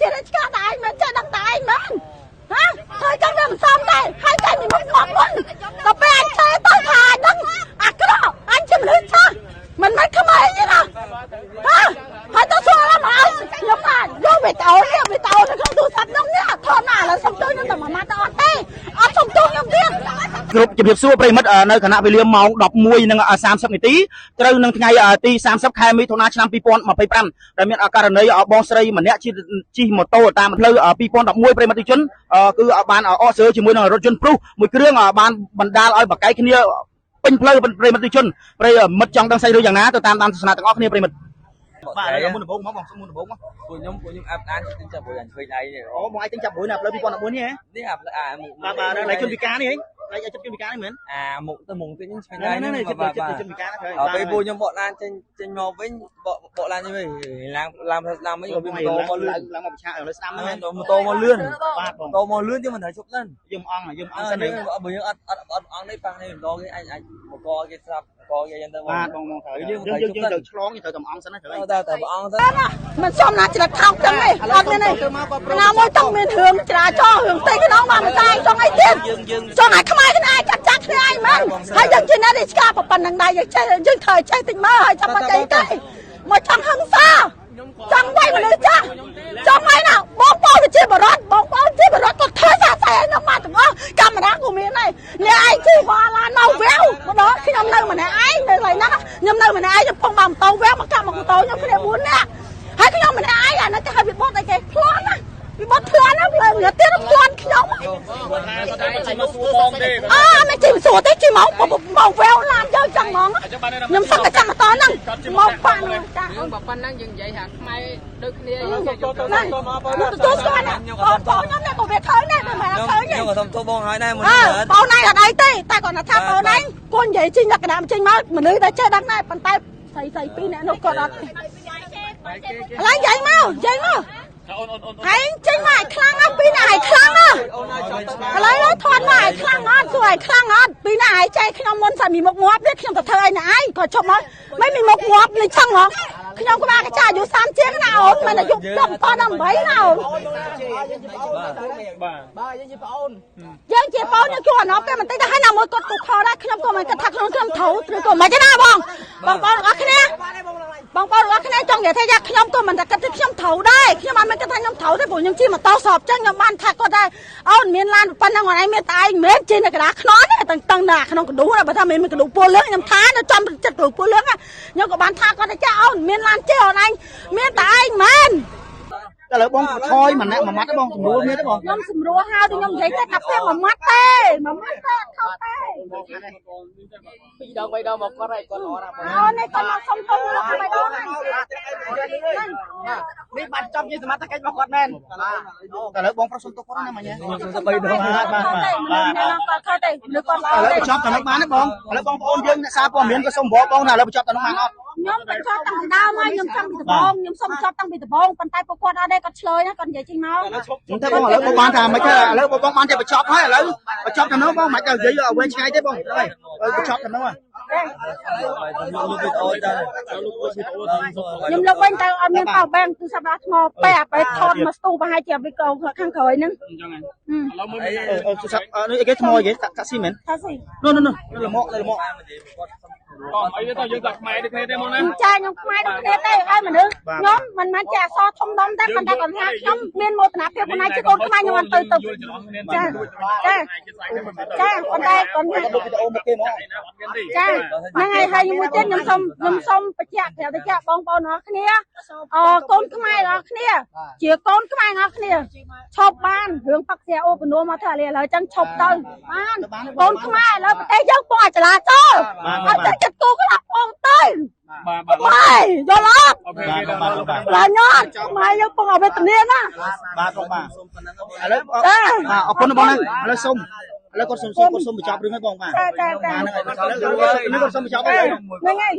kia đấy cả đại mà chơi đằng đại mà hả thời trong đường xong đây hai cái mình mất ngọt luôn tập về anh chơi tôi thà đằng à cái đó anh chỉ mình sao mình mất không ai như nào hả hai tao xua lắm mà nhưng mà vô bị tàu nó không tu sạch đâu nhá thôn nào là xong tôi nhưng mà tao ăn tê ăn xong tôi nhưng biết group ជំរាបសួរប្រិមិត្តនៅគណៈវេលាម៉ោង 11:30 នាទីត្រូវនឹងថ្ងៃទី30 ខែមិថុនាឆ្នាំ 2025 ដែលមានករណីបងស្រីម្នាក់ជិះម៉ូតូតាមផ្លូវ 2011 ប្រិមិត្តជនគឺបានអកសើជាមួយនឹងរថយន្តព្រុសមួយគ្រឿងបានបណ្ដាលឲ្យបកាយគ្នាពេញផ្លូវប្រិមិត្តជនប្រិមិត្តចង់ដឹងស្អីឬយ៉ាងណាទៅតាមទស្សនៈទាំងអស់គ្នាប្រិមិត្តបាទមុនដំបូងមកបងមុនដំបូងមកពួកខ្ញុំអាប់អានទិញចាប់ព្រួយអញឃើញឯងអូបងឯងទិញចាប់ព្រួយនៅផ្លូវ 2011 នេះហ៎នេះបាទឡៃជនពិការនេះហ៎ឡៃជនពិការនេះមែនមុខទៅមុខទិញឆ្ងាយណាស់នេះជនពិការហ្នឹងហើយពេលពួកខ្ញុំបកឡានចេញមកវិញបកឡានវិញឡើងស្ដាំវិញក៏វាម៉ូតូមកលឿនឡើងមកប្រឆាំងលើស្ដាំហ្នឹងម៉ូតូមកលឿនបាទម៉ូតូមកលឿនយើងមិនត្រូវជប់សិនយើងអង់សិនបើយើងអត់អង់នេះប៉ះនេះម្ដងគេអញមកកគេស្រាប់កគេយ៉ាងទៅបាទបងត្រូវយើងត្រូវឆ្លងយើងត្រូវកំអង់សិនណាត្រូវតែព្រះអង្គទៅមិនសមណាច្រឹកថោកចឹងទេអត់មានទេណាមួយต้องមានរឿងច្រាចោរឿងតិចក្នុងបានមិនតែចង់អីទៀតចង់ឲ្យខ្មែរគ្នាចាត់គ្នាឯងមែនហើយយើងជាអ្នកនេះស្គាល់ប៉ុណ្ណឹងដែរយើងត្រូវចេះតិចមើលហើយចាំបាច់អីទេមកចង់ហឹង្សាចង់វាយមនុស្សចាស់ចង់ឲ្យណាបងប្អូនជាបរិបទគាត់ធ្វើសាស្ត្រឯងមកទាំងអស់កាមេរ៉ាក៏មានដែរអ្នកឯងជិះវ៉ាឡានមកវាវម្ដងខ្ញុំនៅម្នាក់ឯងនៅឡើយណាខ្ញុំនៅម្នាក់ឯងខ្ញុំពងមកម៉ូតូវាវមកកាប់មកម៉ូតូខ្ញុំគ្នា4នាក់ហើយខ្ញុំម្នាក់ឯងអានោះគេឲ្យវាបត់អីគេផ្លន់ណាវាបត់ផ្លន់ណាលើទៀតផ្លន់ខ្ញុំមិនជិះសួរទេជិះមកវាវឡានយើងចឹងហ្មងខ្ញុំសឹកតែចាំម៉ូតូហ្នឹងមកប៉ាន់ចាយើងបើប៉ុណ្ណឹងយើងនិយាយថាខ្មែរដូចគ្នាយើងទទួលស្គាល់ណាបងខ្ញុំនេះក៏វាឃើញដែរមិនមែនឃើញទេខ្ញុំក៏សុំទោសបងហើយដែរមុនបងណៃអត់អីទេតែគាត់ថាបងណៃគាត់និយាយចេញលក្ខណៈចេញមកមនុស្សដែលចេះដឹងដែរប៉ុន្តែស្រីពីរអ្នកនោះគាត់អត់ឡើយនិយាយមកហើយចេញមកខ្លាំងអត់ពីណាឲ្យខ្លាំងអត់ឥឡូវថតមកឲ្យខ្លាំងអត់គួរឲ្យខ្លាំងអត់ពីណាឲ្យចែកខ្ញុំមុនតែមីមុខងាប់នេះខ្ញុំទៅធ្វើឲ្យអ្នកឯងគាត់ជប់មកមិនមីមុខងាប់នេះឆឹងហ៎ខ្ញុំក្បាលកចាអាយុ30ជាងណាអូនមិនអាយុ7 18ណាអូនបាទយើងជាប្អូនយើងជួអាណប់គេមិនតិចទៅឲ្យណាមួយគាត់ទូខដែរខ្ញុំក៏មិនគិតថាខ្ញុំត្រូវឬក៏មិនទេណាបងប្អូនរបស់គ្នាចង់និយាយថាខ្ញុំក៏មិនតែគិតថាខ្ញុំត្រូវដែរខ្ញុំអត់មានគិតថាខ្ញុំត្រូវទេព្រោះខ្ញុំជិះម៉ូតូសອບចឹងខ្ញុំបានថាគាត់ថាអូនមានឡានប៉ុណ្ណឹងគាត់ឯងមានតែឯងមិនមែនជិះនៅកណ្ដាលខ្នល់ទេតឹងណាក្នុងកណ្ដុះបើថាមានកណ្ដុះពណ៌លឿងខ្ញុំថានៅចំចិត្តកណ្ដុះពណ៌លឿងខ្ញុំក៏បានថាគាត់ថាចាអូនមានឡានជិះអូនឯងមានតែឯងមែនតែលើបងថយមួយម៉ាត់បងស្រួលមានទេបងខ្ញុំស្រួលហើយខ្ញុំនិយាយតែតែមួយម៉ាត់ទេថោកទេពីរដង3ដងមកគាត់ឲ្យគាត់អត់អូននេះគាត់មកសុំទោសលោក3ដងនេះបាត់ចប់ជាសមត្ថកិច្ចរបស់គាត់មែនតែលើបងប្រុសសុំទោសគាត់ណាមិញខ្ញុំសុំ3ដងបាទគាត់ខុសទេឬគាត់ឥឡូវបញ្ចប់តែនោះបានទេបងឥឡូវបងប្អូនយើងអ្នកសារព័ត៌មានក៏សុំបងថាឥឡូវបញ្ចប់តែនោះបានអត់ខ្ញុំបញ្ចប់តាំងពីដើមមកខ្ញុំចង់ពីដំបូងខ្ញុំសុំបញ្ចប់តាំងពីដំបូងប៉ុន្តែពួកគាត់អត់ទេគាត់ឆ្លើយណាគាត់និយាយចេញមកខ្ញុំថាបងឥឡូវបងបានថាមិនទេឥឡូវបងបានតែបញ្ចប់ហើយឥឡូវបញ្ចប់តែនោះបងមិនទៅនិយាយឲ្យវែងឆ្ងាយទេបងហើយបញ្ចប់តែនោះខ្ញុំលើកវិញទៅអត់មានប៉ោបែងទូរស័ព្ទដល់ថ្មប៉ែបែថតមកស្ទូប្រហែលជាវីដេអូខាងក្រោយហ្នឹងអញ្ចឹងឥឡូវមើលទូរស័ព្ទនេះគេថ្មគេតាក់ស៊ីមែនតាក់ស៊ីនោះលមកអីទៅយើងតែខ្មែរដូចគ្នាទេមកណាចាខ្ញុំខ្មែរដូចគ្នាទេហើយមនុស្សខ្ញុំមិនមែនជាអសធំដុំទេប៉ុន្តែគាត់ថាខ្ញុំមានមោទនភាពខ្លួនឯងជាកូនខ្មែរខ្ញុំអត់ទៅចាប៉ុន្តែគាត់ថាវីដេអូមកគេមកចាហ្នឹងហើយហើយមួយទៀតខ្ញុំសុំបញ្ជាក់ប្រាប់ទៅចាបងប្អូនអរគ្នាកូនខ្មែរអរគ្នាជាកូនខ្មែរអរគ្នាឈប់បានរឿងបកស្រាអូបនួមកធ្វើឥឡូវចឹងឈប់ទៅបានកូនខ្មែរឥឡូវប្រទេសយើងពងចលាចលអត់ចិត្តគូក្លាប់បងទៅបាយយល់អត់ឡាញ៉ាត់ខ្មែរយើងពងអវេទនាណាបាទបងបាទឥឡូវអរគុណបងហ្នឹងឥឡូវសុំឥឡូវគាត់សុំបញ្ចប់រឿងហ្នឹងបងបាទចាហ្នឹងហើយគាត់សុំបញ្ចប់ហើយហ្នឹងហើយ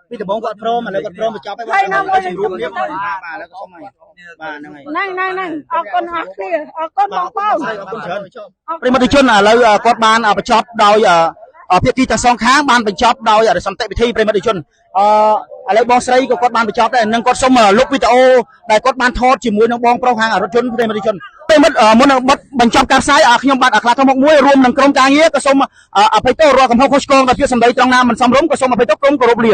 ពីដំបូងគាត់ព្រមឥឡូវគាត់ព្រមបញ្ចប់ហើយបងគាត់ជំរួមគ្នាបាទឥឡូវគាត់សុំហើយបាទហ្នឹងហើយហ្នឹងអរគុណអរគ្នាអរគុណបងប្អូនអរគុណច្រើនប្រិមត្តជនឥឡូវគាត់បានបញ្ចប់ដោយភាគីទាំងសងខាងបានបញ្ចប់ដោយសន្តិវិធីប្រិមត្តជន ឥឡូវបងស្រីក៏គាត់បានបញ្ចប់ដែរនឹងគាត់សុំលុបវីដេអូដែលគាត់បានថតជាមួយនឹងបងប្រុសហាងរថយន្តផ្ទៃមតិជនពេលមិត្តមុននឹងបិទបញ្ចប់ការផ្សាយខ្ញុំបាទខ្លាធំមុខមួយរួមនឹងក្រុមការងារក៏សូមអភ័យទោសរាល់កំហុសខុសឆ្គងដែលជាសម្ដីត្រង់ណាមិនសមរម្យក៏សូមអភ័យទោសក្រុមគោរពលា